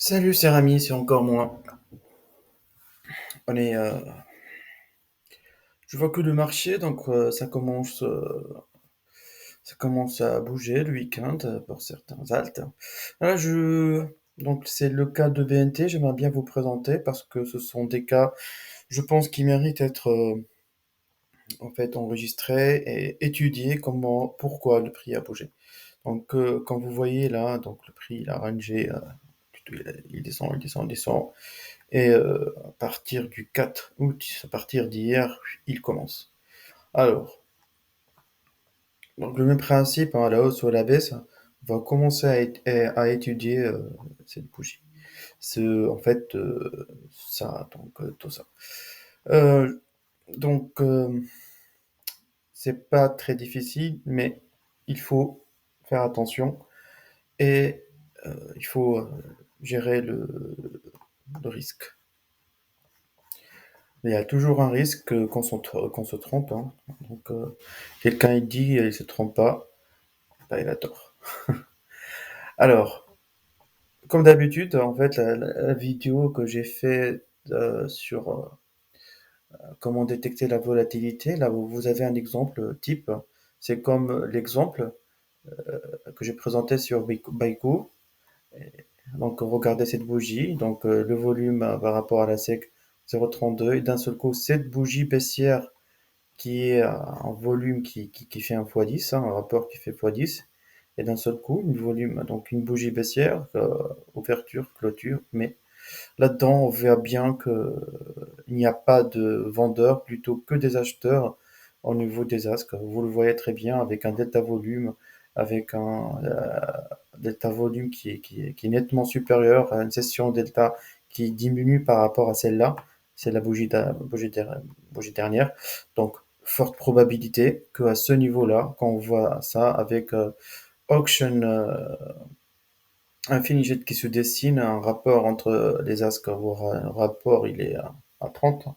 Salut, c'est Rami, c'est encore moi. On est, je vois que le marché, donc ça commence à bouger le week-end pour certains haltes. Là, donc c'est le cas de BNT. J'aimerais bien vous présenter parce que ce sont des cas, je pense, qui méritent d'être en fait enregistrés et étudiés. Pourquoi le prix a bougé. Donc, quand vous voyez là, donc le prix il a rangé, plutôt il descend, il descend, il descend. Et à partir du 4 août, à partir d'hier, il commence. Alors, donc le même principe, hein, à la hausse ou à la baisse, on va commencer à étudier cette bougie. En fait, ça, donc tout ça. Euh, donc, c'est pas très difficile, mais il faut faire attention et il faut gérer le risque. Il y a toujours un risque qu'on se trompe, hein. Donc, quelqu'un il dit il se trompe pas, bah, il a tort. Alors, comme d'habitude, en fait, la vidéo que j'ai fait sur comment détecter la volatilité, là vous avez un exemple type. C'est comme l'exemple que j'ai présenté sur Baikou. Donc, regardez cette bougie. Donc, le volume par rapport à la SEC 0,32 et d'un seul coup, cette bougie baissière qui est un volume qui fait un x10, hein, un rapport qui fait x10, et d'un seul coup, une volume, donc une bougie baissière, ouverture, clôture, mais là-dedans, on voit bien que il n'y a pas de vendeurs, plutôt que des acheteurs au niveau des asques. Vous le voyez très bien avec un delta volume, avec un delta volume qui est nettement supérieur à une session delta qui diminue par rapport à celle-là. C'est la bougie dernière. Donc, forte probabilité qu'à ce niveau-là, quand on voit ça avec auction, un finijet qui se dessine, un rapport entre les asques, voire un rapport, il est à 30.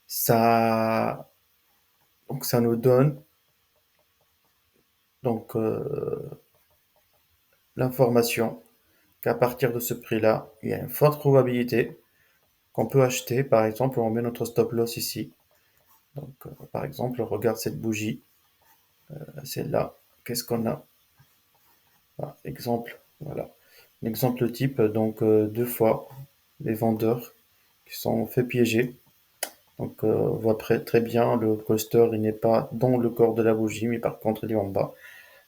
Ça, donc ça nous donne donc l'information qu'à partir de ce prix-là, il y a une forte probabilité qu'on peut acheter. Par exemple, on met notre stop loss ici. Donc, par exemple, on regarde cette bougie, celle-là. Qu'est-ce qu'on a? Voilà, exemple, voilà. L'exemple type, donc deux fois les vendeurs qui sont fait piéger. Donc, on voit très bien le cluster, il n'est pas dans le corps de la bougie, mais par contre, il est en bas.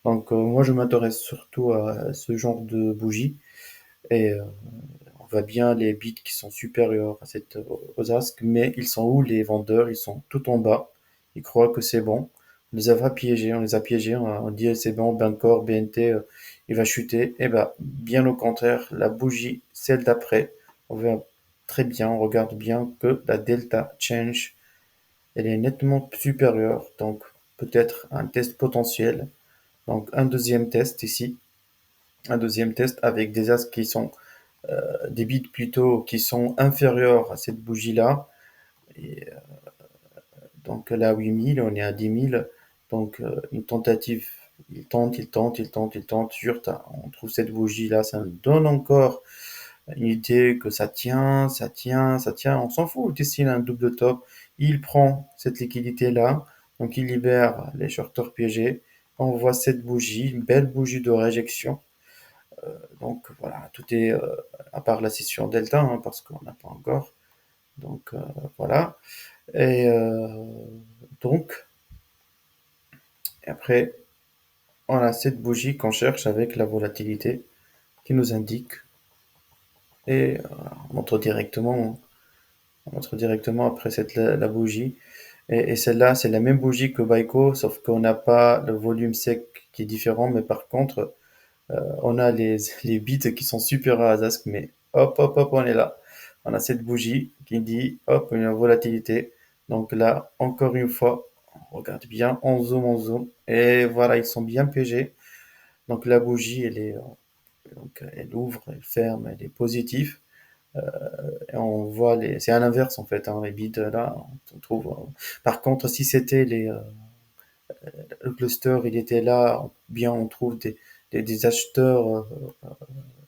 Donc, moi, je m'intéresse surtout à ce genre de bougie et on voit bien les bits qui sont supérieurs aux asks, mais ils sont où les vendeurs? Ils sont tout en bas. Ils croient que c'est bon. On les a piégés, on dit c'est bon, Bancor, BNT, il va chuter. Et ben, bien au contraire, la bougie, celle d'après, on voit très bien, on regarde bien que la delta change elle est nettement supérieure, donc peut-être un test potentiel. Donc un deuxième test ici, un deuxième test avec des as qui sont des bits plutôt qui sont inférieurs à cette bougie-là. Et donc là 8000, on est à 10 000. Donc une tentative, il tente. Jure, on trouve cette bougie-là, ça nous donne encore une idée que ça tient, ça tient, ça tient. On s'en fout. D'ici un double top, il prend cette liquidité-là, donc il libère les shorters piégés. On voit cette bougie, une belle bougie de réjection. Donc voilà, tout est à part la session delta, hein, parce qu'on n'a pas encore. Donc voilà. Et donc après, on a cette bougie qu'on cherche avec la volatilité qui nous indique et on montre directement après la bougie. Et celle-là, c'est la même bougie que Baiko, sauf qu'on n'a pas le volume sec qui est différent, mais par contre, on a les bits qui sont supérieurs à Zask, mais hop, hop, hop, on est là. On a cette bougie qui dit, hop, une volatilité. Donc là, encore une fois, on regarde bien, on zoom, et voilà, ils sont bien piégés. Donc la bougie, donc, elle ouvre, elle ferme, elle est positive. Et on voit c'est à l'inverse en fait, hein, les bits là, on trouve. Par contre, si c'était le cluster, il était là, bien on trouve des acheteurs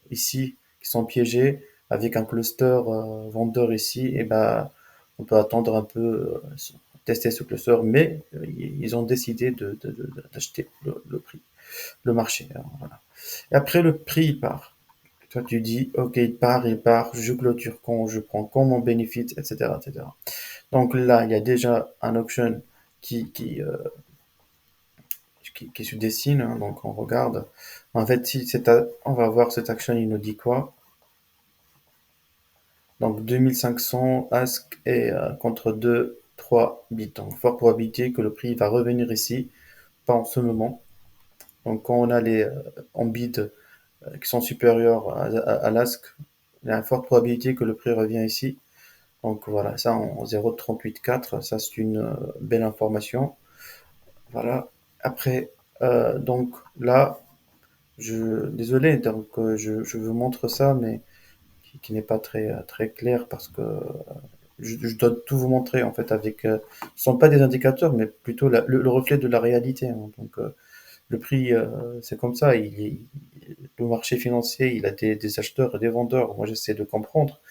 ici qui sont piégés avec un cluster vendeur ici, et ben, on peut attendre un peu, tester ce cluster, mais ils ont décidé d'acheter le prix, le marché. Alors, voilà. Et après, le prix il part. Toi, tu dis, OK, il part, je clôture quand, je prends quand mon bénéfice, etc., etc. Donc là, il y a déjà un auction qui, qui, euh, qui se dessine, hein, donc on regarde. En fait, si on va voir cette action, il nous dit quoi? Donc 2500 ask et contre 2, 3 bits. Donc fort probabilité que le prix va revenir ici, pas en ce moment. Donc quand on a les en bits qui sont supérieurs à l'ask, il y a une forte probabilité que le prix revient ici. Donc voilà, ça en 0,384, ça c'est une belle information. Voilà. Après, donc là, désolé, donc je vous montre ça, mais qui n'est pas très clair parce que je dois tout vous montrer en fait avec, ce sont pas des indicateurs, mais plutôt le reflet de la réalité, hein. Donc le prix, c'est comme ça. Le marché financier, il a des acheteurs et des vendeurs. Moi, j'essaie de comprendre.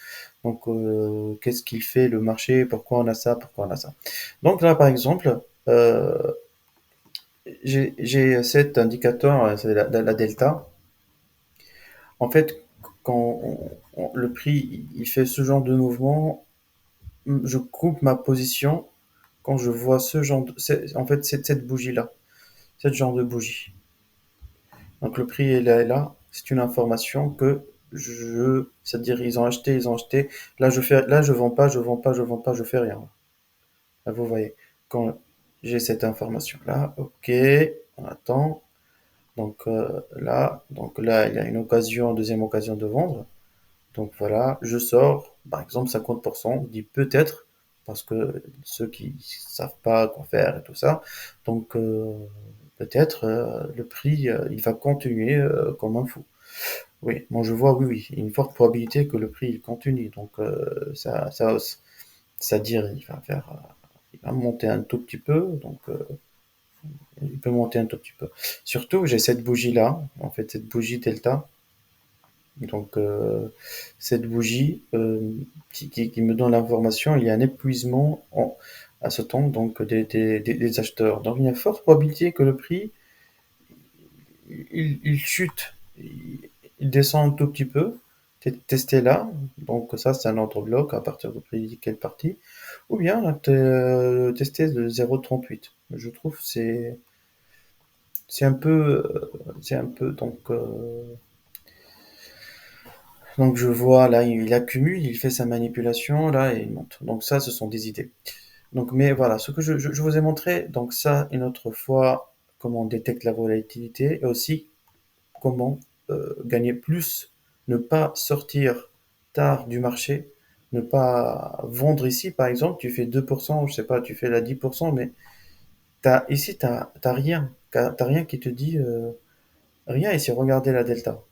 Donc, qu'est-ce qu'il fait le marché? Pourquoi on a ça? Pourquoi on a ça? Donc là, par exemple, j'ai cet indicateur, c'est la delta. En fait, quand le prix il fait ce genre de mouvement, je coupe ma position quand je vois ce genre en fait, c'est cette bougie-là, ce genre de bougie. Donc le prix est là, c'est une information que c'est-à-dire ils ont acheté. Là je vends pas, je vends pas, je vends pas, je fais rien. Là, vous voyez, quand j'ai cette information-là, ok, on attend. Donc là, il y a une occasion, deuxième occasion de vendre. Donc voilà, je sors, par exemple 50%, on dit peut-être, parce que ceux qui savent pas quoi faire et tout ça, donc peut-être le prix, il va continuer comme un fou. Oui, moi je vois, oui, oui, il y a une forte probabilité que le prix il continue, donc ça hausse. C'est-à-dire, il va monter un tout petit peu, donc il peut monter un tout petit peu. Surtout, j'ai cette bougie-là, en fait, cette bougie delta. Donc, cette bougie qui me donne l'information, il y a un épuisement à ce temps donc des acheteurs. Donc, il y a une forte probabilité que le prix il chute, il descend un tout petit peu. Tester là, donc ça c'est un autre bloc à partir de prix quelle partie, ou bien tester le 0,38. Je trouve c'est un peu donc je vois là, il accumule, il fait sa manipulation, là, et il monte. Donc ça, ce sont des idées. Donc, mais voilà, ce que je vous ai montré, donc ça, une autre fois, comment on détecte la volatilité, et aussi comment gagner plus, ne pas sortir tard du marché, ne pas vendre ici, par exemple, tu fais 2%, je sais pas, tu fais la 10%, mais ici, t'as rien. T'as rien qui te dit, rien ici, regardez la delta.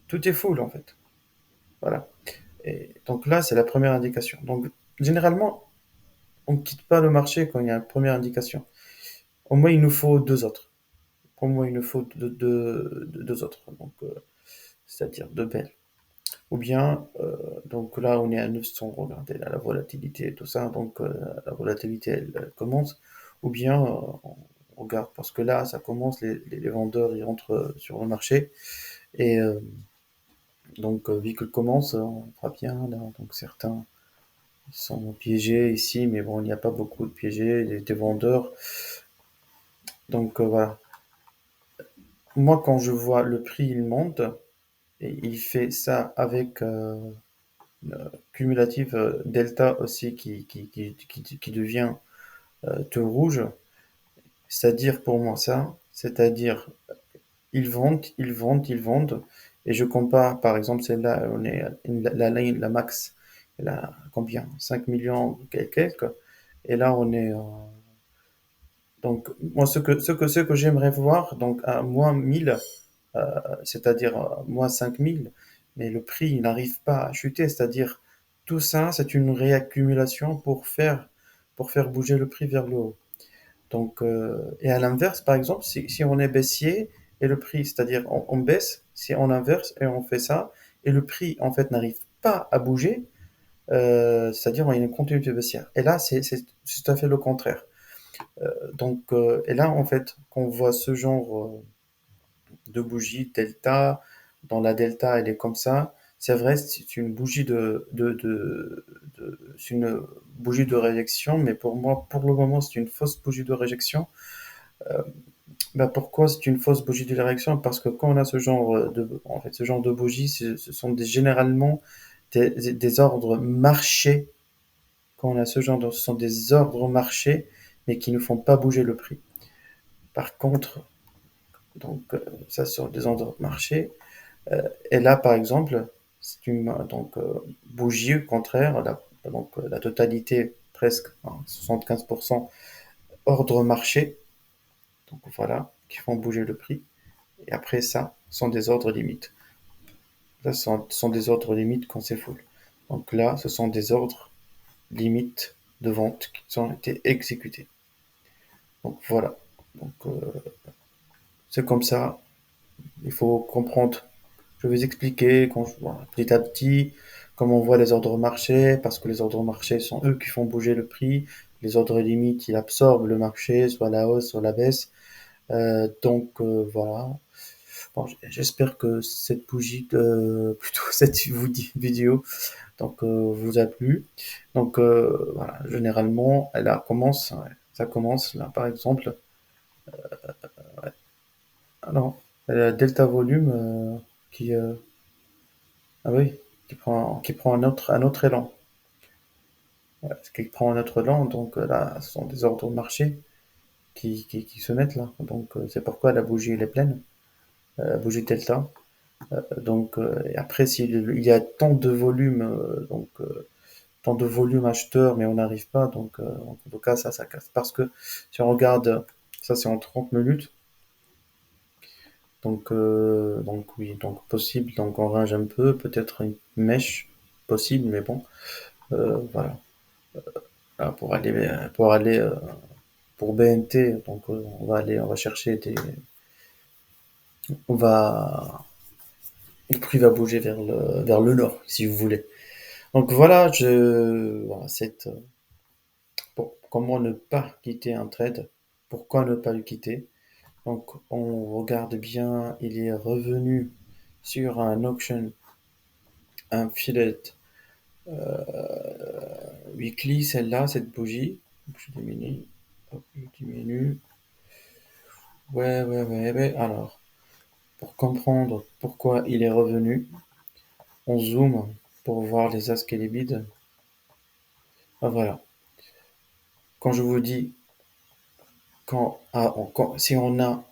Tout est full, en fait. Voilà. Et donc là, c'est la première indication. Donc, généralement, on ne quitte pas le marché quand il y a une première indication. Au moins, il nous faut deux autres. Au moins, il nous faut deux autres. Donc, c'est-à-dire deux belles. Ou bien, donc là, on est à 900, regardez là, la volatilité et tout ça. Donc, la volatilité, elle commence. Ou bien, on regarde, parce que là, ça commence, les vendeurs, ils rentrent sur le marché. Et donc, vu qu'il commence, on fera bien. Là, donc, certains ils sont piégés ici, mais bon, il n'y a pas beaucoup de piégés, des vendeurs. Donc voilà. Moi, quand je vois le prix, il monte, et il fait ça avec cumulatif delta aussi qui devient tout rouge. C'est-à-dire pour moi ça, c'est-à-dire ils vendent, ils vendent, ils vendent. Et je compare, par exemple, celle-là, on est la max, elle a combien? 5 millions quelques. Et là, on est donc, moi, ce que j'aimerais voir, donc à moins 1000, c'est-à-dire moins 5000, mais le prix il n'arrive pas à chuter, c'est-à-dire tout ça, c'est une réaccumulation pour faire bouger le prix vers le haut. Donc, et à l'inverse, par exemple, si on est baissier et le prix, c'est-à-dire on baisse, si on inverse et on fait ça, et le prix en fait n'arrive pas à bouger, c'est-à-dire il y a une continuité baissière. Et là, c'est tout à fait le contraire. Et là, en fait, quand on voit ce genre de bougie delta, dans la delta, elle est comme ça. C'est vrai, c'est une bougie c'est une bougie de réjection, mais pour moi, pour le moment, c'est une fausse bougie de réjection. Bah, pourquoi c'est une fausse bougie de réjection? Parce que quand on a en fait, ce genre de bougie, ce sont généralement des ordres marchés. Quand on a ce sont des ordres marchés, mais qui ne font pas bouger le prix. Par contre, ça sur des ordres marchés. Et là, par exemple, c'est une bougie, au contraire, la totalité, presque, hein, 75% ordre marché, donc voilà, qui font bouger le prix. Et après ça, sont des ordres limites. Ça, sont des ordres limites quand c'est full. Donc là, ce sont des ordres limites de vente qui ont été exécutés. Donc voilà. Donc c'est comme ça. Il faut comprendre. Je vais vous expliquer voilà, petit à petit comment on voit les ordres marchés, parce que les ordres marchés sont eux qui font bouger le prix. Les ordres limites, ils absorbent le marché, soit la hausse, soit la baisse. Voilà. Bon, j'espère que cette plutôt cette vidéo, vous a plu. Voilà, généralement, commence, ouais, ça commence là, par exemple. Ah non, delta volume qui, ah oui, qui prend un autre élan. Ouais, qui prend un autre élan, donc là, ce sont des ordres de marché qui se mettent là. C'est pourquoi la bougie elle est pleine, la bougie delta. Et après, s'il y a tant de volume, tant de volume acheteur, mais on n'arrive pas, en tout cas, ça casse. Parce que si on regarde, ça c'est en 30 minutes, oui, donc possible, donc on range un peu, peut-être une mèche possible, mais bon, voilà. Là, pour BNT, on va chercher on va, le prix va bouger vers le nord, si vous voulez. Donc voilà, voilà, comment ne pas quitter un trade, pourquoi ne pas le quitter. Donc on regarde bien, il est revenu sur un auction, un filet weekly, celle-là, cette bougie. Donc, je diminue, hop, je diminue. Ouais. Alors, pour comprendre pourquoi il est revenu, on zoome pour voir les asks et les bids. Ah, voilà. Quand je vous dis, si on a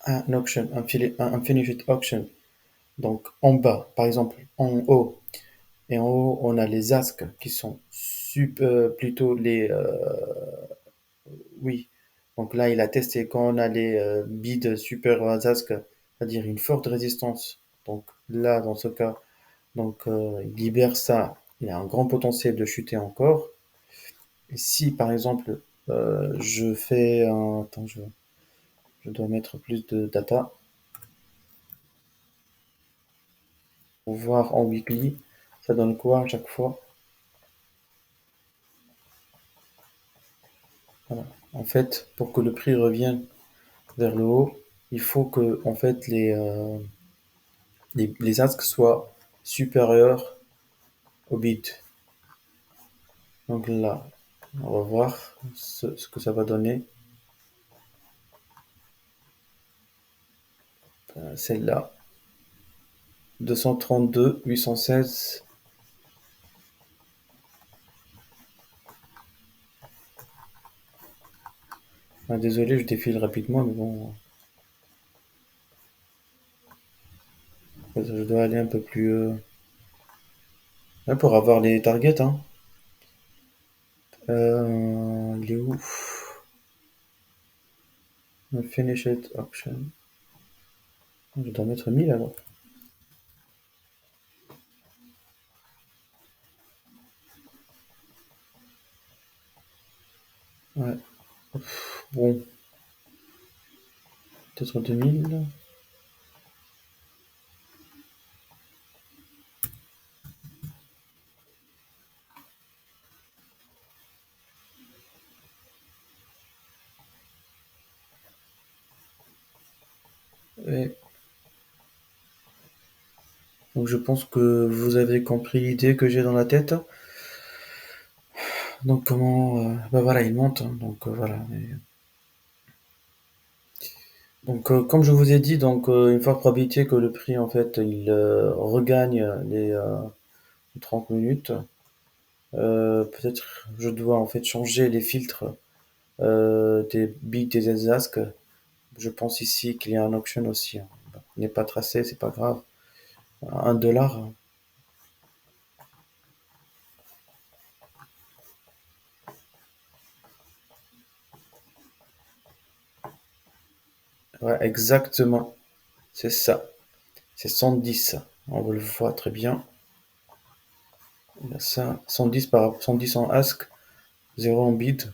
un auction, un finished auction, donc en bas, par exemple, en haut, et en haut, on a les asks qui sont plutôt oui. Donc là, il a testé quand on a les bids super asks, c'est-à-dire une forte résistance. Donc là, dans ce cas, il libère ça, il a un grand potentiel de chuter encore. Et si par exemple, je fais un... Attends, je dois mettre plus de data pour voir en weekly, ça donne quoi à chaque fois? Voilà. En fait, pour que le prix revienne vers le haut, il faut que en fait les asks soient supérieurs au bid. Donc là, on va voir ce que ça va donner. Celle-là, 232, 816. Ah, désolé, je défile rapidement, mais bon, je dois aller un peu plus ouais, pour avoir les targets. Hein. Il est où? Finished option. Je dois mettre 1000 alors. Ouais. Bon, peut-être 2000. fait. Donc je pense que vous avez compris l'idée que j'ai dans la tête. Donc comment, bah voilà, il monte, hein, donc voilà. Donc comme je vous ai dit, donc une forte probabilité que le prix en fait il regagne les 30 minutes. Peut-être je dois en fait changer les filtres des bits des Elsask. Je pense ici qu'il y a un option aussi, hein. Bon, il n'est pas tracé, c'est pas grave. 1 $. Ouais, exactement. C'est ça. C'est 110. On le voit très bien. Il y a ça. 110 par 110 en ask, 0 en bid.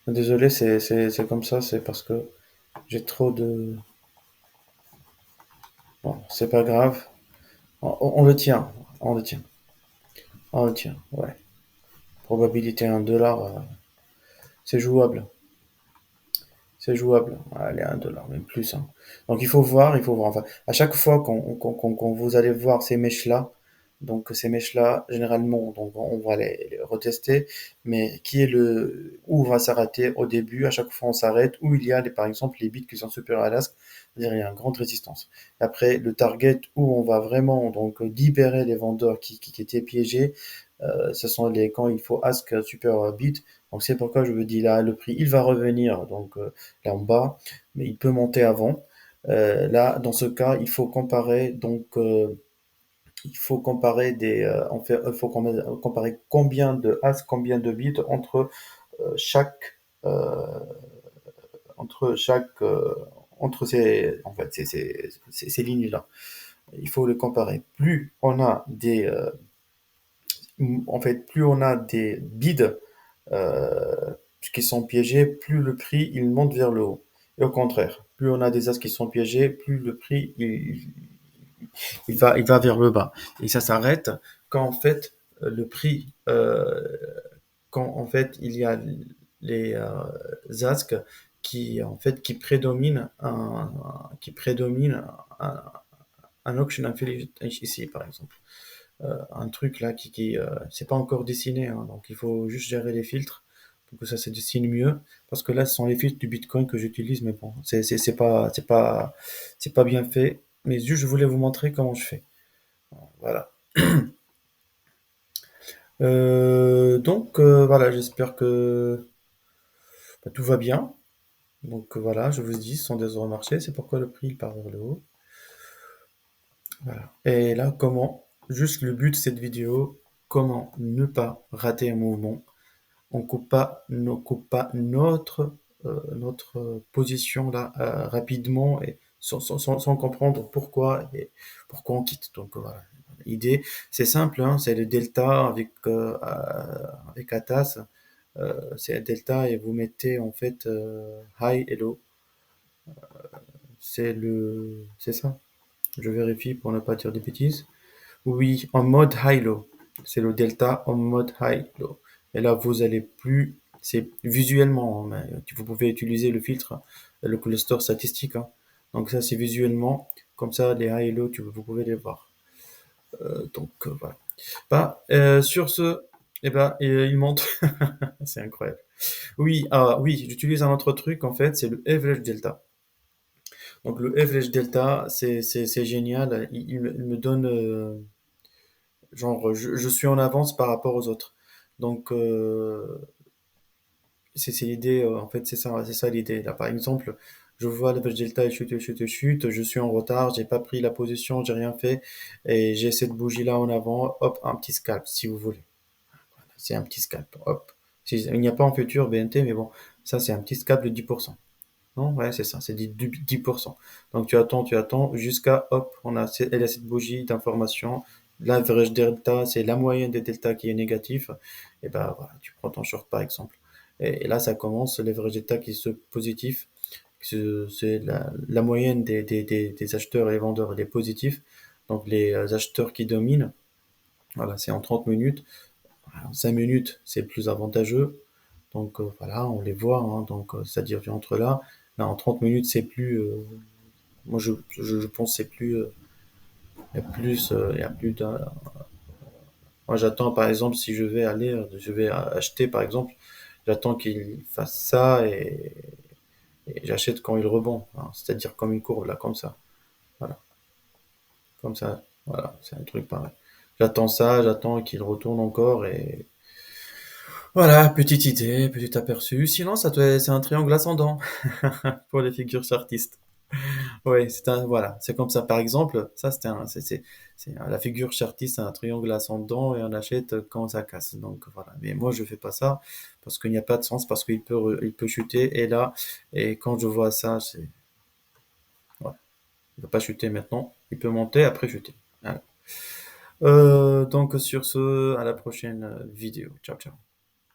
Désolé, c'est comme ça, c'est parce que j'ai trop de. Bon, c'est pas grave. On le tient. On le tient. On le tient. Ouais. Probabilité 1 $. C'est jouable. C'est jouable. Allez, 1 $, même plus, hein. Donc il faut voir, il faut voir. Enfin, à chaque fois qu'on vous allez voir ces mèches-là, donc ces mèches-là, généralement, donc on va les retester, mais qui est le où on va s'arrêter au début, à chaque fois on s'arrête, où il y a par exemple les bits qui sont supérieurs à l'asc, c'est-à-dire il y a une grande résistance. Après, le target où on va vraiment donc libérer les vendeurs qui étaient piégés, ce sont les quand il faut ask supérieur à bit. Donc c'est pourquoi je vous dis là, le prix, il va revenir donc là en bas, mais il peut monter avant. Là, dans ce cas, il faut comparer il faut comparer il faut comparer combien de as, combien de bits chaque, euh, entre chaque, entre ces, en fait, ces lignes-là. Il faut les comparer. Plus on a plus on a des bids euh, qui sont piégés, plus le prix il monte vers le haut. Et au contraire, plus on a des as qui sont piégés, plus le prix il va vers le bas. Et ça s'arrête quand en fait le prix, quand en fait il y a les asks qui prédominent un, un auction affiliate ici par exemple. Un truc là c'est pas encore dessiné, hein, donc il faut juste gérer les filtres pour que ça se dessine mieux. Parce que là, ce sont les filtres du Bitcoin que j'utilise, mais bon, c'est pas bien fait. Mais juste, je voulais vous montrer comment je fais. Voilà. Donc voilà, j'espère que bah, tout va bien. Donc voilà, je vous dis, ce sont des euros marchés, c'est pourquoi le prix il part vers le haut. Voilà. Et là, juste le but de cette vidéo, comment ne pas rater un mouvement. On coupe pas notre position là rapidement et sans comprendre pourquoi et pourquoi on quitte. Donc voilà. L'idée, c'est simple, hein, c'est le delta avec Atas. C'est un delta et vous mettez en fait high et low. C'est ça. Je vérifie pour ne pas dire des bêtises. Oui, en mode high-low. C'est le delta en mode high-low. Et là, vous allez plus, c'est visuellement, hein, mais vous pouvez utiliser le filtre, le cluster statistique, hein. Donc ça, c'est visuellement. Comme ça, les high et low, vous pouvez les voir. Donc voilà. Bah, sur ce, eh ben, il monte. C'est incroyable. Oui, oui, j'utilise un autre truc en fait, c'est le average delta. Donc le average delta, c'est génial. Il me donne genre, je suis en avance par rapport aux autres. Donc, c'est l'idée, en fait, c'est ça l'idée. Là, par exemple, je vois le Veg Delta, chute, je suis en retard, j'ai pas pris la position, j'ai rien fait, et j'ai cette bougie-là en avant, hop, un petit scalp, si vous voulez. C'est un petit scalp, hop. Il n'y a pas en futur BNT, mais bon, ça, c'est un petit scalp de 10%. Non, ouais, c'est ça, c'est 10%. Donc tu attends, jusqu'à, hop, elle a cette bougie d'information. L'average delta, c'est la moyenne des deltas qui est négatif. Et ben voilà, tu prends ton short par exemple. Et là, ça commence, l'average delta qui est positif. C'est la moyenne des acheteurs et les vendeurs, elle est positive. Donc les acheteurs qui dominent, voilà, c'est en 30 minutes. En 5 minutes, c'est plus avantageux. Donc voilà, on les voit, hein, donc c'est-à-dire entre là en 30 minutes, c'est plus, moi je pense que c'est plus, il y a plus d'un. Moi j'attends par exemple si je vais aller, je vais acheter par exemple, j'attends qu'il fasse ça et j'achète quand il rebond, hein, c'est-à-dire comme une courbe là, voilà, comme ça, voilà, c'est un truc pareil. J'attends ça, j'attends qu'il retourne encore et voilà, petite idée, petit aperçu. Sinon, c'est un triangle ascendant pour les figures chartistes. Oui, voilà, c'est comme ça. Par exemple, ça, la figure chartiste, c'est un triangle ascendant et on achète quand ça casse. Donc voilà. Mais moi, je fais pas ça parce qu'il n'y a pas de sens, parce il peut chuter et là, et quand je vois ça, voilà. Il ne va pas chuter maintenant. Il peut monter après chuter. Voilà. Donc sur ce, à la prochaine vidéo. Ciao, ciao.